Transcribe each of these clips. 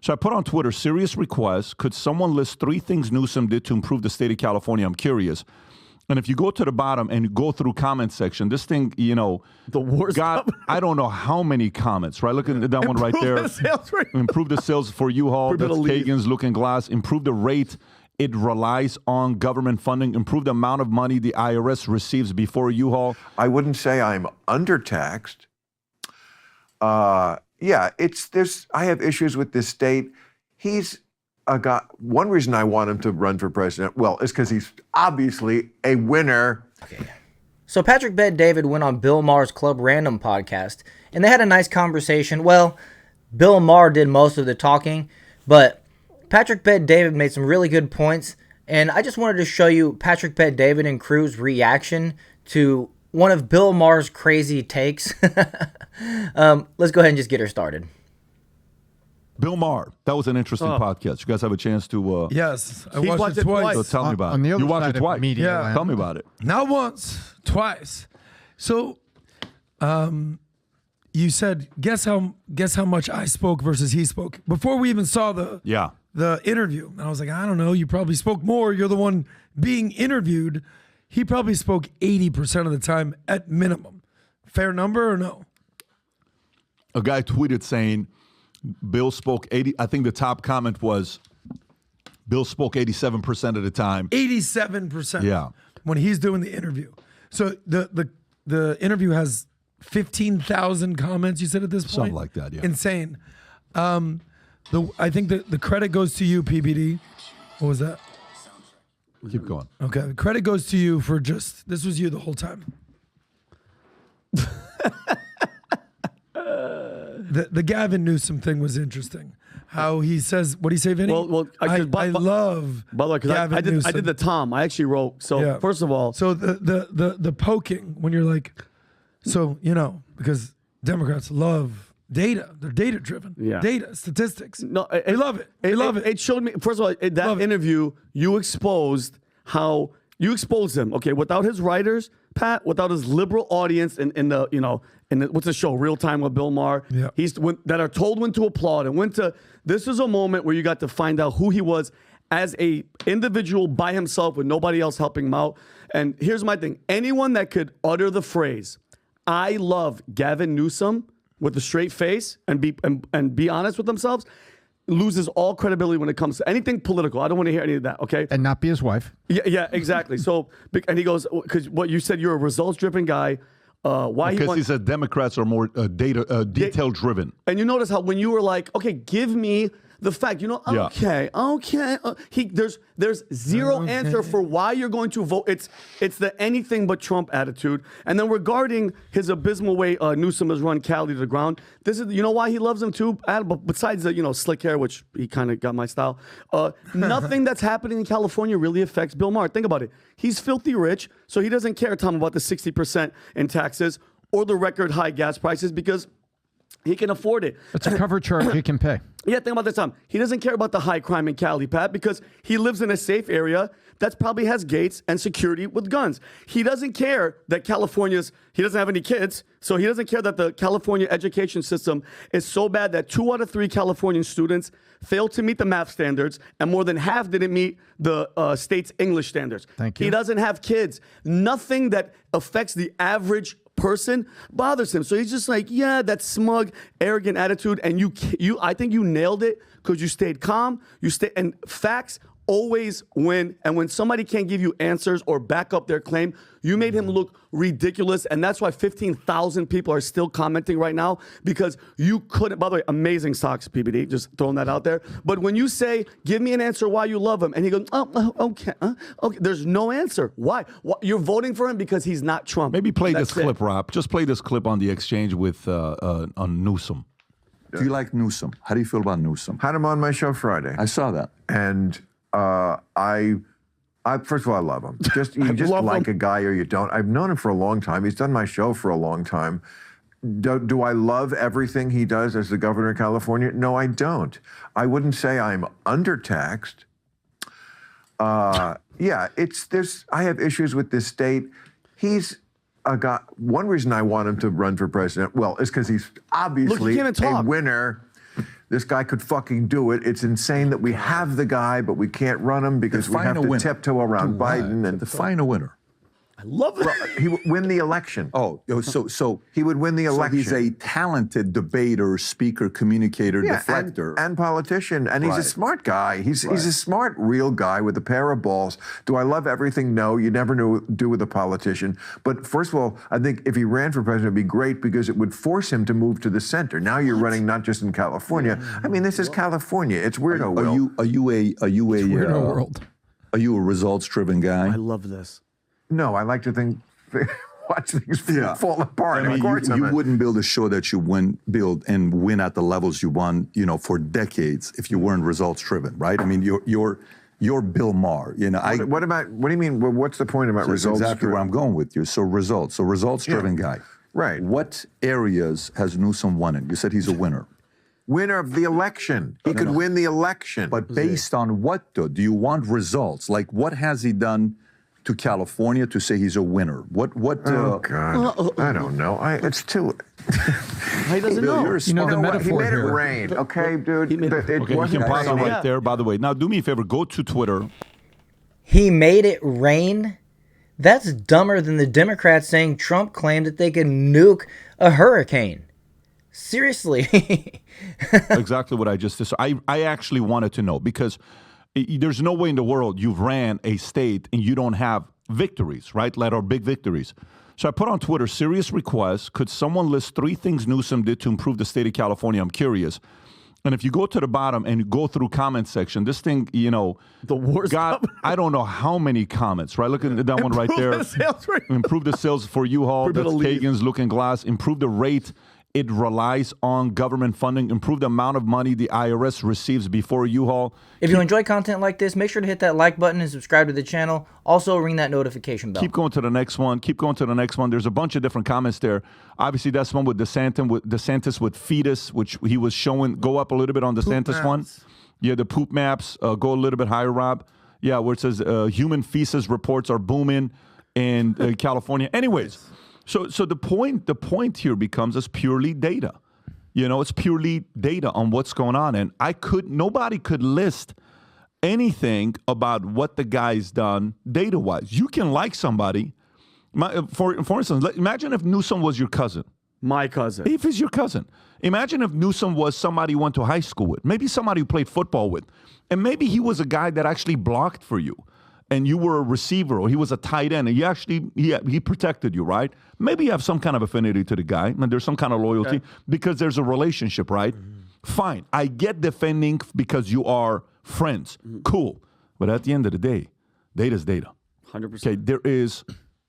So I put on Twitter, serious request. Could someone list 3 things Newsom did to improve the state of California? I'm curious. And if you go to the bottom and you go through comment section, this thing, the worst got, I don't know how many comments, right? Look at that one right there. Improve the sales for U-Haul. That's Kagan's Looking Glass. Improve the rate it relies on government funding. Improve the amount of money the IRS receives before U-Haul. I wouldn't say I'm undertaxed. I have issues with this state. He's one reason I want him to run for president, is because he's obviously a winner. Okay. So Patrick Bet-David went on Bill Maher's Club Random podcast, and they had a nice conversation. Well, Bill Maher did most of the talking, but Patrick Bet-David made some really good points, and I just wanted to show you Patrick Bet-David and crew's reaction to one of Bill Maher's crazy takes. Let's go ahead and just get her started. Bill Maher, that was an interesting podcast. You guys have a chance to... Yes, I watched it twice. So tell me about it. You watched it twice. Yeah. Tell me about it. Not once, twice. So, you said, guess how much I spoke versus he spoke before we even saw the interview. And I was like, I don't know. You probably spoke more. You're the one being interviewed. He probably spoke 80% of the time at minimum. Fair number or no? A guy tweeted saying Bill spoke 80. I think the top comment was Bill spoke 87% of the time. 87%. Yeah. When he's doing the interview. So the interview has 15,000 comments, you said, at this point? Something like that, yeah. Insane. I think the credit goes to you, PBD. What was that? Keep going. Okay. The credit goes to you for this was you the whole time. The Gavin Newsom thing was interesting. How he says, what do you say, Vinny? I love by the way, because I did the Tom. I actually wrote. So first of all, so the poking when you're like, because Democrats love data. They're data driven. Yeah. Data, statistics. No, they love it. They love it. It showed me. First of all, that interview, you exposed him. Okay, without his writers, Pat, without his liberal audience in the what's the show, Real Time with Bill Maher. Yeah. That are told when to applaud and when to. This is a moment where you got to find out who he was as a individual by himself with nobody else helping him out. And here's my thing: anyone that could utter the phrase, "I love Gavin Newsom," with a straight face and be honest with themselves, loses all credibility when it comes to anything political. I don't want to hear any of that, okay? And not be his wife. Yeah, exactly. So, and he goes, because what you said, you're a results-driven guy. Because he said Democrats are more detail-driven. And you notice how when you were like, okay, give me the fact, there's zero answer for why you're going to vote. It's the anything but Trump attitude. And then regarding his abysmal way Newsom has run Cali to the ground, this is why he loves him too. Besides the slick hair, which he kind of got my style. Nothing that's happening in California really affects Bill Maher. Think about it. He's filthy rich, so he doesn't care, Tom, about the 60% in taxes or the record high gas prices because he can afford it. It's a cover chart he can pay. Yeah, think about this, Tom. He doesn't care about the high crime in Cali, Pat, because he lives in a safe area that probably has gates and security with guns. He doesn't care that he doesn't have any kids, so he doesn't care that the California education system is so bad that 2 out of 3 Californian students failed to meet the math standards, and more than half didn't meet the state's English standards. Thank you. He doesn't have kids. Nothing that affects the average person bothers him. So he's just like, yeah, that smug, arrogant attitude. And I think you nailed it because you stayed calm. And facts always win. And when somebody can't give you answers or back up their claim, you made him look ridiculous. And that's why 15,000 people are still commenting right now because you couldn't. By the way, amazing socks, PBD, just throwing that out there. But when you say, give me an answer why you love him, and he goes, okay, there's no answer. Why? You're voting for him because he's not Trump. Maybe play this clip, Rob. Just play this clip on the exchange with on Newsom. Do you like Newsom? How do you feel about Newsom? Had him on my show Friday. I saw that. And I first of all, I love him. You just like a guy or you don't. I've known him for a long time. He's done my show for a long time. Do I love everything he does as the governor of California? No, I don't. I wouldn't say I'm undertaxed. I have issues with this state. He's a guy. One reason I want him to run for president, is because he's obviously a winner. This guy could fucking do it. It's insane that we have the guy, but we can't run him because we have to tiptoe around Biden. And define a winner. I love it. Well, he would win the election. Oh, so he would win the election. He's a talented debater, speaker, communicator, deflector, and politician, and he's a smart guy. He's a smart, real guy with a pair of balls. Do I love everything? No, you never do with a politician. But first of all, I think if he ran for president, it'd be great because it would force him to move to the center. Now you're running not just in California. I mean, this is California. It's weirdo world. Are you a results-driven guy? I love this. No, I like to watch things fall apart. I mean, of course, you wouldn't build a show that you build at the levels you won, for decades if you weren't results driven, right? I mean, you're Bill Maher. What do you mean? Well, what's the point about results? That's exactly where I'm going with you. So results driven guy. Right. What areas has Newsom won in? You said he's a winner. Winner of the election. He could win the election. But based on what, though? Do you want results? Like, what has he done to California to say he's a winner? Oh, God. I don't know. It's too... He doesn't know. The metaphor he made here. it rain, okay, dude? You can pause it right there, by the way. Now, do me a favor. Go to Twitter. He made it rain? That's dumber than the Democrats saying Trump claimed that they could nuke a hurricane. Seriously. Exactly what I just said. So I actually wanted to know because there's no way in the world you've ran a state and you don't have victories, right? Like our big victories. So I put on Twitter, serious request. Could someone list 3 things Newsom did to improve the state of California? I'm curious. And if you go to the bottom and go through comment section, this thing, the worst got, I don't know how many comments, right? Look at that one right there. Improve the sales for U-Haul. That's Kagan's Looking Glass. Improve the rate it relies on government funding. Improve the amount of money the IRS receives before U-Haul. If you enjoy content like this, make sure to hit that like button and subscribe to the channel. Also, ring that notification bell. Keep going to the next one. Keep going to the next one. There's a bunch of different comments there. Obviously, that's one with DeSantis with fetus, which he was showing. Go up a little bit on DeSantis one. Yeah, the poop maps. Go a little bit higher, Rob. Yeah, where it says human feces reports are booming in California. Anyways. So the point here becomes it's purely data. It's purely data on what's going on. And nobody could list anything about what the guy's done data-wise. You can like somebody. For instance, imagine if Newsom was your cousin. My cousin. If he's your cousin. Imagine if Newsom was somebody you went to high school with. Maybe somebody you played football with. And maybe he was a guy that actually blocked for you. And you were a receiver, or he was a tight end, and he protected you, right? Maybe you have some kind of affinity to the guy, and there's some kind of loyalty because there's a relationship, right? Mm-hmm. Fine. I get defending because you are friends. Mm-hmm. Cool. But at the end of the day, data's data. 100%. Okay,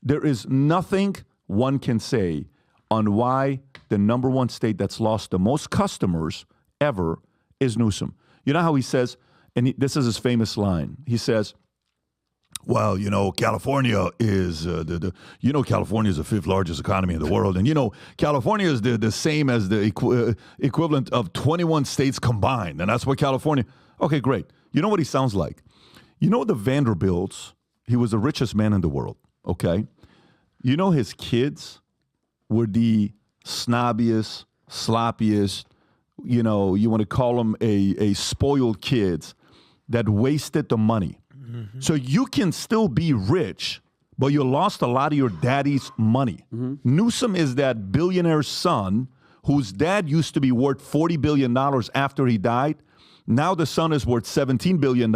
there is nothing one can say on why the number one state that's lost the most customers ever is Newsom. You know how he says, and this is his famous line, he says, well, California is California is the 5th largest economy in the world, and California is the same as the equivalent of 21 states combined, and that's what California. Okay, great. You know what he sounds like? The Vanderbilts. He was the richest man in the world. Okay, his kids were the snobbiest, sloppiest. You want to call them a spoiled kids that wasted the money. Mm-hmm. So you can still be rich, but you lost a lot of your daddy's money. Mm-hmm. Newsom is that billionaire's son whose dad used to be worth $40 billion after he died. Now the son is worth $17 billion,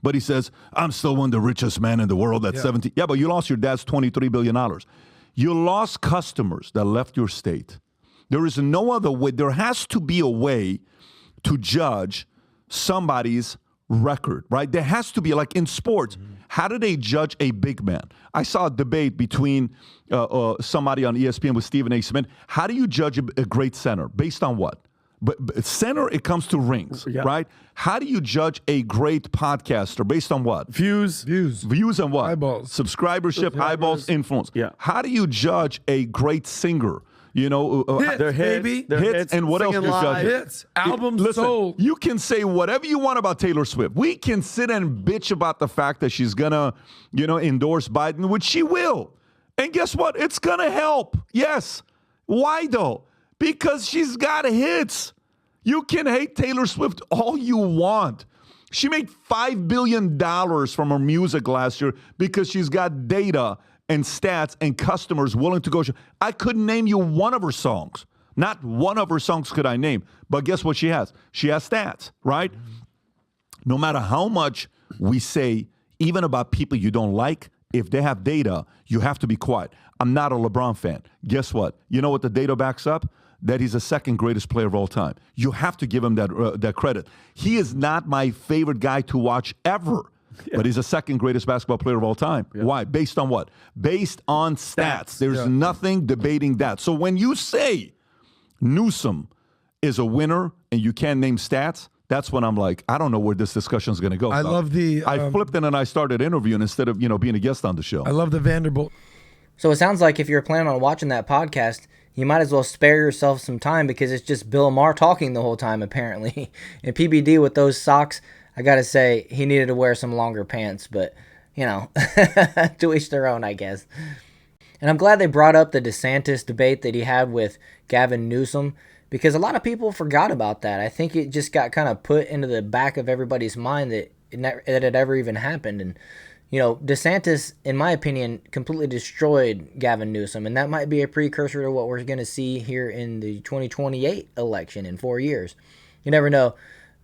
but he says, I'm still one of the richest men in the world at 17. Yeah, but you lost your dad's $23 billion. You lost customers that left your state. There is no other way. There has to be a way to judge somebody's record, right? There has to be, like in sports, how do they judge a big man? I saw a debate between somebody on ESPN with Stephen A. Smith. How do you judge a great center? Based on what? But center, it comes to rings, right? How do you judge a great podcaster? Based on what? Views and what? Eyeballs. Subscribership, eyeballs, influence. Yeah. How do you judge a great singer? Hits, their hits, baby. Their hits, and what else you're judging? Hits, albums Listen, sold. you can say whatever you want about Taylor Swift. We can sit and bitch about the fact that she's gonna, endorse Biden, which she will. And guess what? It's gonna help. Yes. Why though? Because she's got hits. You can hate Taylor Swift all you want. She made $5 billion from her music last year because she's got data and stats and customers willing to go. I couldn't name you one of her songs. Not one of her songs could I name. But guess what she has? She has stats, right? No matter how much we say, even about people you don't like, if they have data, you have to be quiet. I'm not a LeBron fan. Guess what? You know what the data backs up? That he's the second greatest player of all time. You have to give him that credit. He is not my favorite guy to watch ever, but he's the second greatest basketball player of all time. Yeah. Why? Based on what? Based on stats. There's nothing debating that. So when you say Newsom is a winner and you can't name stats, that's when I'm like, I don't know where this discussion is going to go. I love the... I flipped in and I started interviewing instead of, being a guest on the show. I love the Vanderbilt. So it sounds like if you're planning on watching that podcast, you might as well spare yourself some time because it's just Bill Maher talking the whole time, apparently. And PBD with those socks, I got to say, he needed to wear some longer pants. But, to each their own, I guess. And I'm glad they brought up the DeSantis debate that he had with Gavin Newsom because a lot of people forgot about that. I think it just got kind of put into the back of everybody's mind that it ever even happened. And DeSantis, in my opinion, completely destroyed Gavin Newsom, and that might be a precursor to what we're going to see here in the 2028 election in 4 years. You never know.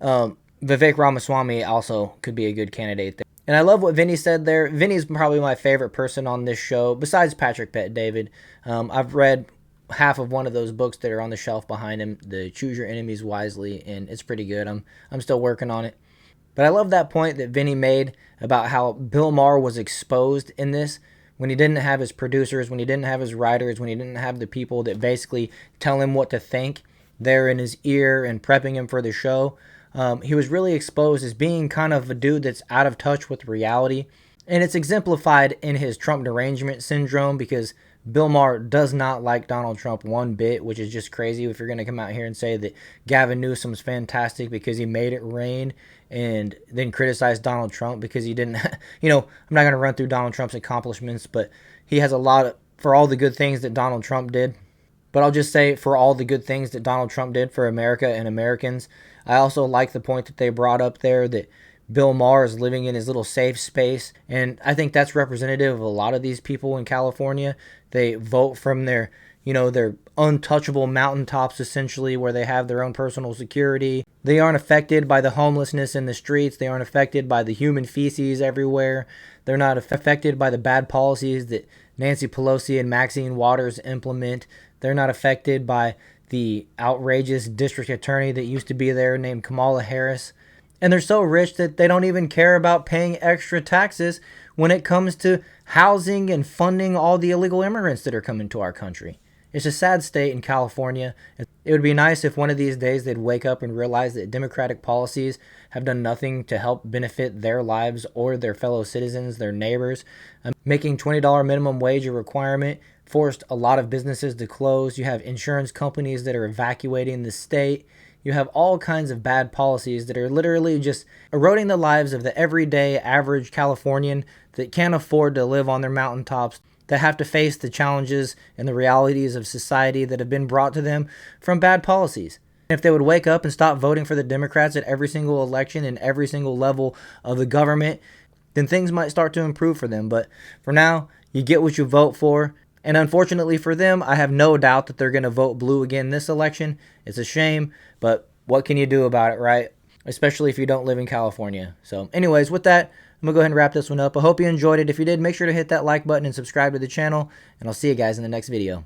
Vivek Ramaswamy also could be a good candidate there. And I love what Vinny said there. Vinny's probably my favorite person on this show, besides Patrick Bet-David. I've read half of one of those books that are on the shelf behind him, the Choose Your Enemies Wisely, and it's pretty good. I'm still working on it. But I love that point that Vinny made about how Bill Maher was exposed in this when he didn't have his producers, when he didn't have his writers, when he didn't have the people that basically tell him what to think there in his ear and prepping him for the show. He was really exposed as being kind of a dude that's out of touch with reality. And it's exemplified in his Trump derangement syndrome because Bill Maher does not like Donald Trump one bit, which is just crazy if you're going to come out here and say that Gavin Newsom's fantastic because he made it rain and then criticize Donald Trump because he didn't, I'm not going to run through Donald Trump's accomplishments, but he has a lot for all the good things that Donald Trump did. But I'll just say for all the good things that Donald Trump did for America and Americans, I also like the point that they brought up there that Bill Maher is living in his little safe space. And I think that's representative of a lot of these people in California. They vote from their untouchable mountaintops, essentially, where they have their own personal security. They aren't affected by the homelessness in the streets. They aren't affected by the human feces everywhere. They're not affected by the bad policies that Nancy Pelosi and Maxine Waters implement. They're not affected by the outrageous district attorney that used to be there named Kamala Harris. And they're so rich that they don't even care about paying extra taxes when it comes to housing and funding all the illegal immigrants that are coming to our country. It's a sad state in California. It would be nice if one of these days they'd wake up and realize that Democratic policies have done nothing to help benefit their lives or their fellow citizens, their neighbors. Making $20 minimum wage a requirement forced a lot of businesses to close. You have insurance companies that are evacuating the state. You have all kinds of bad policies that are literally just eroding the lives of the everyday average Californian that can't afford to live on their mountaintops, that have to face the challenges and the realities of society that have been brought to them from bad policies. If they would wake up and stop voting for the Democrats at every single election and every single level of the government, then things might start to improve for them. But for now, you get what you vote for. And unfortunately for them, I have no doubt that they're going to vote blue again this election. It's a shame, but what can you do about it, right? Especially if you don't live in California. So anyways, with that, I'm going to go ahead and wrap this one up. I hope you enjoyed it. If you did, make sure to hit that like button and subscribe to the channel, and I'll see you guys in the next video.